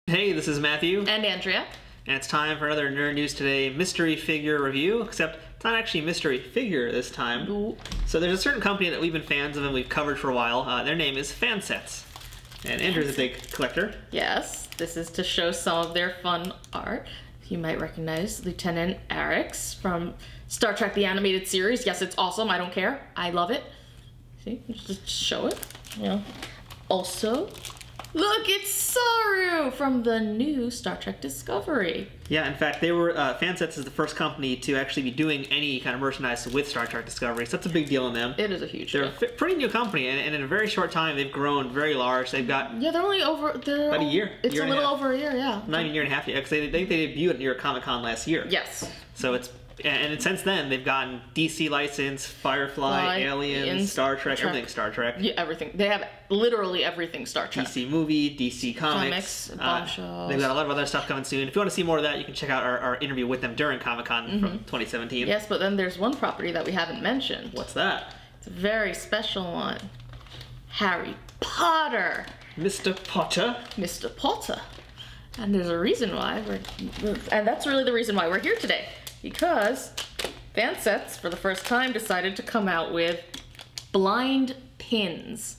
Hey, this is Matthew. And Andrea. And it's time for another Nerd News Today mystery figure review, except it's not actually a mystery figure this time. Ooh. So there's a certain company that we've been fans of and we've covered for a while. Their name is FanSets. And Andrew's a big collector. Yes, this is to show some of their fun art. You might recognize Lieutenant Arix from Star Trek the Animated Series. Yes, it's awesome. I don't care. I love it. See, just show it. You know. Also, look, it's Saru from the new Star Trek Discovery. Yeah, in fact, they were FanSets is the first company to actually be doing any kind of merchandise with Star Trek Discovery, so that's a big deal in them. It is a huge They're deal. a pretty new company, and in a very short time, they've grown very large. They've got Yeah, they're only over. They're about a year. It's year a and little half. over a year, yeah. Not even a year and a half yet, because they debuted at New York Comic-Con last year. Yes. So it's, and since then, they've gotten DC license, Firefly, Aliens, Star Trek, everything Star Trek. Yeah, everything. They have literally everything Star Trek. DC movie, DC Comics. Bombshells. They've got a lot of other stuff coming soon. If you want to see more of that, you can check out our interview with them during Comic-Con from 2017. Yes, but then there's one property that we haven't mentioned. What's that? It's a very special one. Harry Potter. Mr. Potter. Mr. Potter. And there's a reason why and that's really the reason why we're here today. Because FanSets, for the first time, decided to come out with blind pins.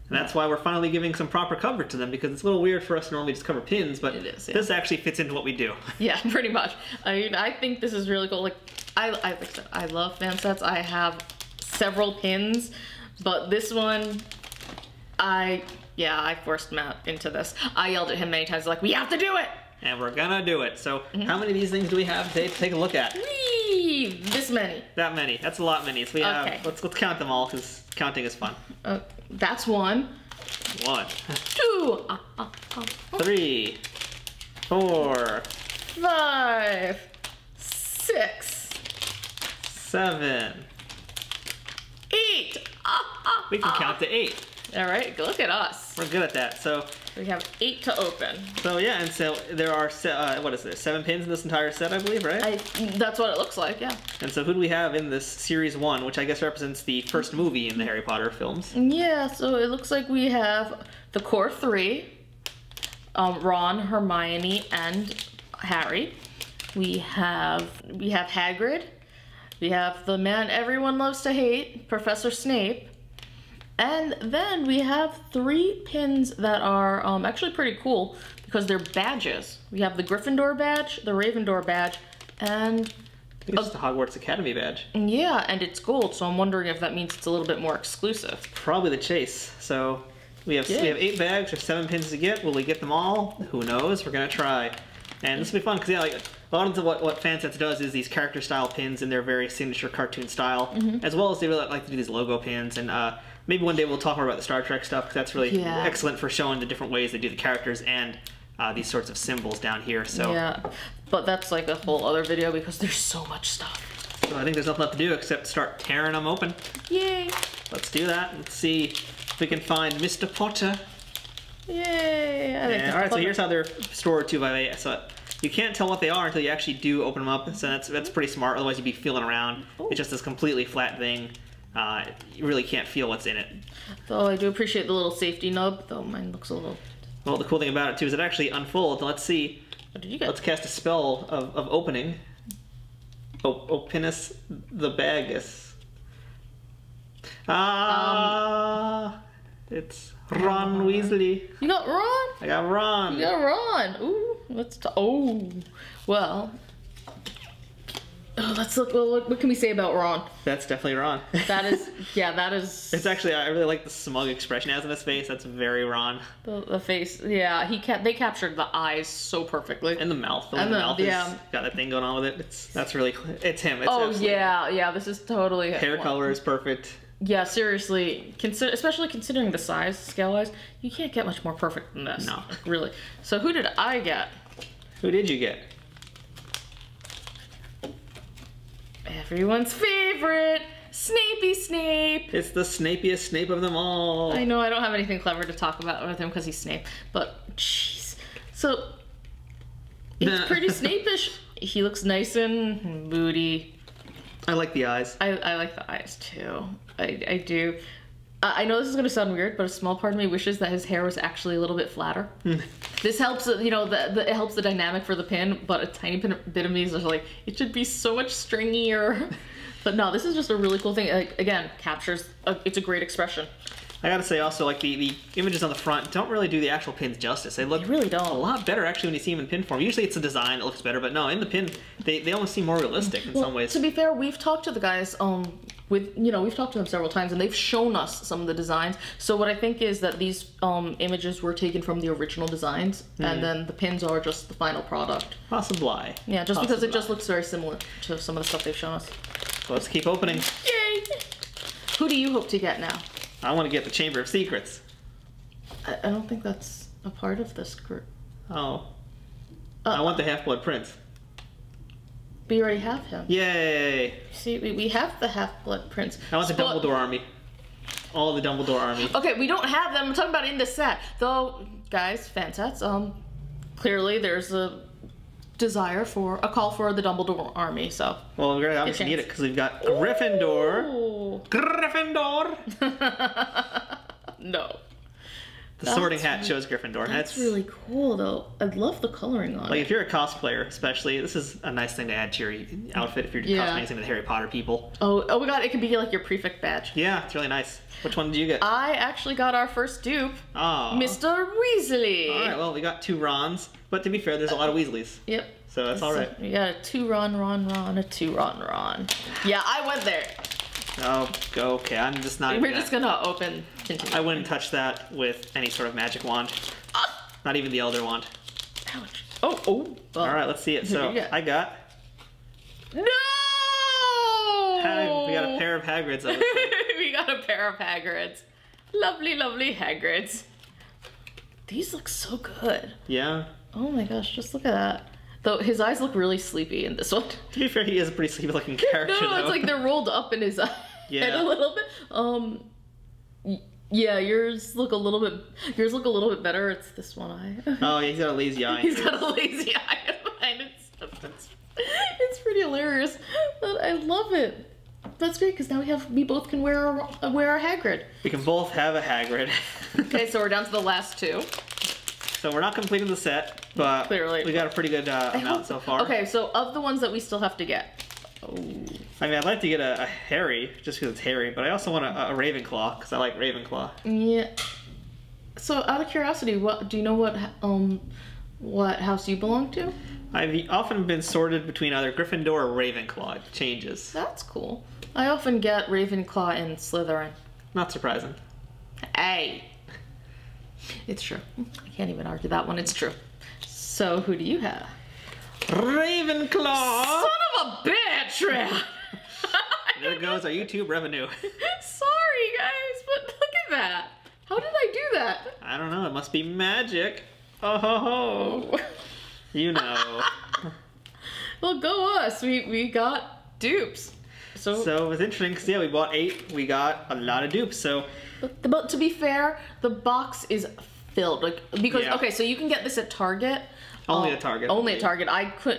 And that's why we're finally giving some proper coverage to them, because it's a little weird for us to normally just cover pins, but It is, yeah. this actually fits into what we do. Yeah, pretty much. I mean, I think this is really cool. Like I love FanSets. I have several pins, but this one, I forced Matt into this. I yelled at him many times, like, we have to do it! And we're gonna do it. So how many of these things do we have today to take a look at? Whee! This many. That many. That's a lot many. So we have, Okay. let's count them all, because counting is fun. That's one. 1, 2. 3, 4, 5. 6. 7. 8. We can count to 8. All right, look at us. We're good at that. So We have 8 to open. yeah, and so there are, what is there, 7 pins in this entire set, I believe, right? That's what it looks like, yeah. And so who do we have in this Series 1, which I guess represents the first movie in the Harry Potter films? Yeah, so it looks like we have the core 3, Ron, Hermione, and Harry. We have Hagrid. We have the man everyone loves to hate, Professor Snape. And then we have 3 pins that are actually pretty cool because they're badges. We have the Gryffindor badge, the Ravenclaw badge, and I think it's the Hogwarts Academy badge. yeah, and it's gold, so I'm wondering if that means it's a little bit more exclusive. Probably the chase. So we have 8 bags, there's 7 pins to get. Will we get them all? Who knows? We're gonna try. And this will be fun because like a lot of what FanSets does is these character style pins in their very signature cartoon style, as well as they really like to do these logo pins. And maybe one day we'll talk more about the Star Trek stuff, because that's really excellent for showing the different ways they do the characters and these sorts of symbols down here. So yeah, but that's like a whole other video because there's so much stuff. I think there's nothing left to do except start tearing them open. Yay! Let's do that. Let's see if we can find Mr. Potter. Yay! Alright, so here's how they're stored 2 by 8. So you can't tell what they are until you actually do open them up. So that's pretty smart. Otherwise, you'd be feeling around. It's just this completely flat thing. You really can't feel what's in it. Though I do appreciate the little safety nub, though mine looks a little... Well, the cool thing about it too is it actually unfolds. Let's see. What did you get? Let's cast a spell of opening. Opinus the Bagus. It's Ron Weasley. You got Ron? I got Ron. You got Ron. Ooh, well. Oh, let's look. Well, what can we say about Ron? That's definitely Ron. That is, that is. It's actually, I really like the smug expression he has in his face. That's very Ron. The face, yeah. They captured the eyes so perfectly. And the mouth. The mouth has got that thing going on with it. That's really, it's him. It's yeah. This is totally hair color is perfect. Yeah, seriously, especially considering the size, scale-wise, you can't get much more perfect than this. No. Really. So who did I get? Who did you get? Everyone's favorite, Snapey Snape. It's the snapiest Snape of them all. I know I don't have anything clever to talk about with him because he's Snape, but jeez. So, it's pretty Snape-ish. He looks nice and moody. I like the eyes. I like the eyes too. I do. I know this is gonna sound weird, but a small part of me wishes that his hair was actually a little bit flatter. This helps, you know, it helps the dynamic for the pin, but a tiny bit of me is just like, it should be so much stringier. But no, this is just a really cool thing. Like, again, captures, it's a great expression. I gotta say also, like, the images on the front don't really do the actual pins justice. They look really don't. a lot better, actually, when you see them in pin form. Usually it's the design that looks better, but no, in the pin, they almost seem more realistic in some ways. To be fair, we've talked to the guys, we've talked to them several times, and they've shown us some of the designs. So what I think is that these images were taken from the original designs, and then the pins are just the final product. Possibly. Yeah, just because it just looks very similar to some of the stuff they've shown us. So let's keep opening. Yay! Who do you hope to get now? I want to get the Chamber of Secrets. I don't think that's a part of this group. Oh. I want the Half-Blood Prince. We already have him. Yay! See, we have the Half-Blood Prince. I want the Dumbledore army. All the Dumbledore army. Okay, we don't have them. I'm talking about in the set. Though, guys, FanSets, clearly there's a desire for, a call for the Dumbledore army, so. Well, we're gonna obviously need it because we've got Gryffindor. Ooh. Gryffindor! No. The Sorting Hat shows Gryffindor. That's really cool, though. I love the coloring on it. Like, if you're a cosplayer, especially, this is a nice thing to add to your outfit if you're cosplaying some of the Harry Potter people. Oh my god, it can be like your prefect badge. Yeah, it's really nice. Which one did you get? I actually got our first dupe, Mr. Weasley. Alright, well, we got 2 Rons, but to be fair, there's a lot of Weasleys. Yep. So that's alright. We got a 2 Ron, a 2 Ron. Yeah, I went there. Oh, okay, I'm just not We're just gonna open. Continue. I wouldn't touch that with any sort of magic wand. Not even the Elder Wand. Ouch. Oh. Alright, let's see it. So, I got... No! We got a pair of Hagrids. We got a pair of Hagrids. Lovely, lovely Hagrids. These look so good. Yeah. Oh my gosh, just look at that. Though his eyes look really sleepy in this one. To be fair, he is a pretty sleepy looking character. No, it's like they're rolled up in his eye a little bit. Yeah, yours look a little bit better. It's this one eye. Oh, yeah, he's got a lazy eye. He's got a lazy eye. It's pretty hilarious. But I love it. That's great because now we both can wear our Hagrid. We can both have a Hagrid. Okay, so we're down to the last 2. So we're not completing the set, but clearly we got a pretty good amount so far. Okay, so of the ones that we still have to get. I mean, I'd like to get a Harry, just because it's Harry, but I also want a Ravenclaw, because I like Ravenclaw. Yeah. So, out of curiosity, do you know what house you belong to? I've often been sorted between either Gryffindor or Ravenclaw. It changes. That's cool. I often get Ravenclaw and Slytherin. Not surprising. Hey! It's true. I can't even argue that one. It's true. So, who do you have? Ravenclaw! Son of a bitch! There goes our YouTube revenue. Sorry, guys, but look at that. How did I do that? I don't know. It must be magic. Oh ho ho. You know. Well, go us. We got dupes. So it was interesting because, yeah, we bought 8. We got a lot of dupes, so... But to be fair, the box is filled. Okay, so you can get this at Target. Only at Target. Only at Target.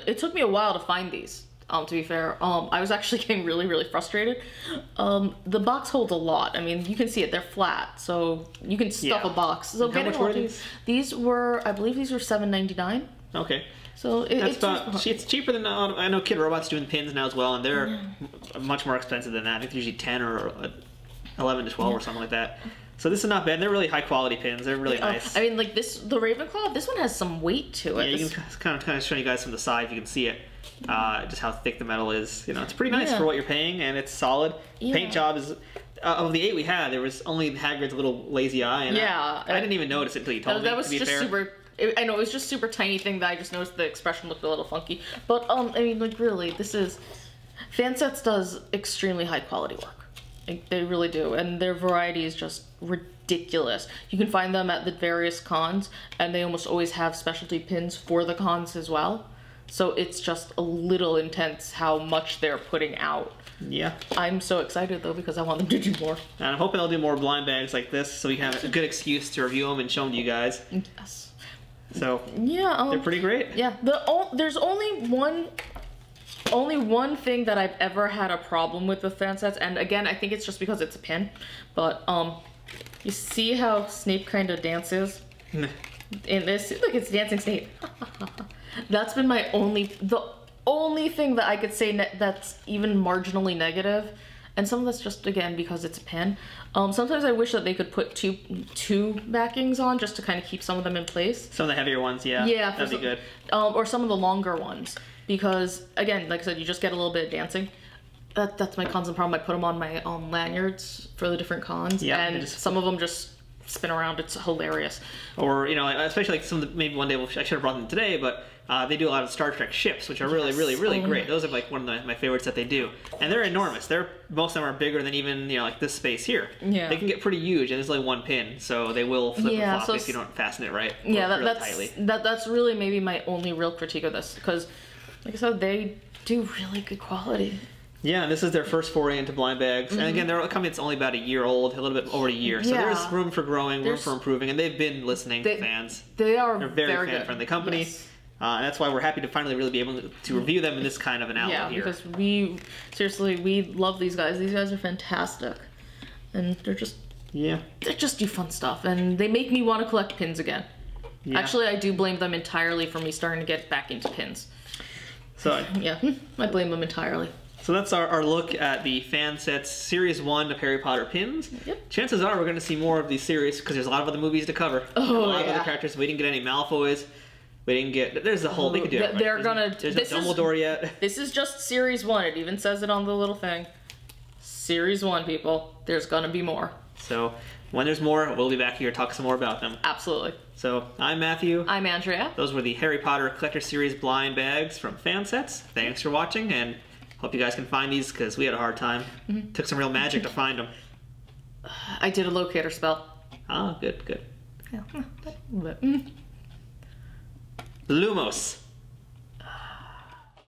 It took me a while to find these. To be fair, I was actually getting really, really frustrated. The box holds a lot. I mean, you can see it; they're flat, so you can stuff a box. So how much were these? These were, I believe, these were $7.99. Okay. So it's cheaper than I know. Kid Robot's doing pins now as well, and they're much more expensive than that. I think they're usually 10 or 11 to 12 or something like that. So this is not bad. They're really high quality pins. They're really nice. I mean, like the Ravenclaw. This one has some weight to it. Yeah, you can kind of show you guys from the side if you can see it. Just how thick the metal is. You know, it's pretty nice for what you're paying, and it's solid. Paint job is of the 8 we had. There was only Hagrid's little lazy eye, and I didn't even notice it until you told me. That was just super. I know it was just super tiny thing that I just noticed the expression looked a little funky. But I mean, like really, this is FanSets does extremely high quality work. Like, they really do, and their variety is just ridiculous. You can find them at the various cons, and they almost always have specialty pins for the cons as well. So it's just a little intense how much they're putting out. Yeah. I'm so excited though because I want them to do more. And I'm hoping they'll do more blind bags like this so we can have a good excuse to review them and show them to you guys. Yes. So yeah, they're pretty great. Yeah. There's only one thing that I've ever had a problem with FanSets, and again, I think it's just because it's a pin, but You see how Snape kind of dances? In this, look, it's dancing Snape. That's been the only thing that I could say that's even marginally negative. And some of that's just, again, because it's a pen. Sometimes I wish that they could put two backings on just to kind of keep some of them in place. Some of the heavier ones, yeah. Yeah. That'd be good. Or some of the longer ones. Because, again, like I said, you just get a little bit of dancing. That's my constant problem. I put them on my lanyards for the different cons. Yeah. And some of them just spin around. It's hilarious. Or, you know, especially like some of the, maybe one day, I should have brought them today, but they do a lot of Star Trek ships, which are really great. Those are like one of my favorites that they do. And they're enormous. Most of them are bigger than even, you know, like this space here. Yeah. They can get pretty huge, and there's only one pin, so they will flip and flop if you don't fasten it right. That's really maybe my only real critique of this, because, like I said, they do really good quality. Yeah, and this is their first foray into blind bags. And again, they're a company that's only about a year old, a little bit over a year. So there's room for growing, room for improving, and they've been listening to fans. They're a very fan-friendly company. Yes. And that's why we're happy to finally really be able to review them in this kind of an outlet here. Because we love these guys. These guys are fantastic. And they're just do fun stuff. And they make me want to collect pins again. Yeah. Actually, I do blame them entirely for me starting to get back into pins. So yeah, I blame them entirely. So that's our look at the FanSets Series 1 of Harry Potter pins. Yep. Chances are we're going to see more of these series because there's a lot of other movies to cover. A lot of other characters. We didn't get any Malfoys. We didn't get... There's a whole... They could do it. There's no Dumbledore yet. This is just Series 1. It even says it on the little thing. Series 1, people. There's going to be more. So when there's more, we'll be back here to talk some more about them. Absolutely. So I'm Matthew. I'm Andrea. Those were the Harry Potter Collector Series blind bags from FanSets. Thanks for watching, and hope you guys can find these because we had a hard time. Took some real magic to find them. I did a locator spell. Ah, good. Yeah. Lumos.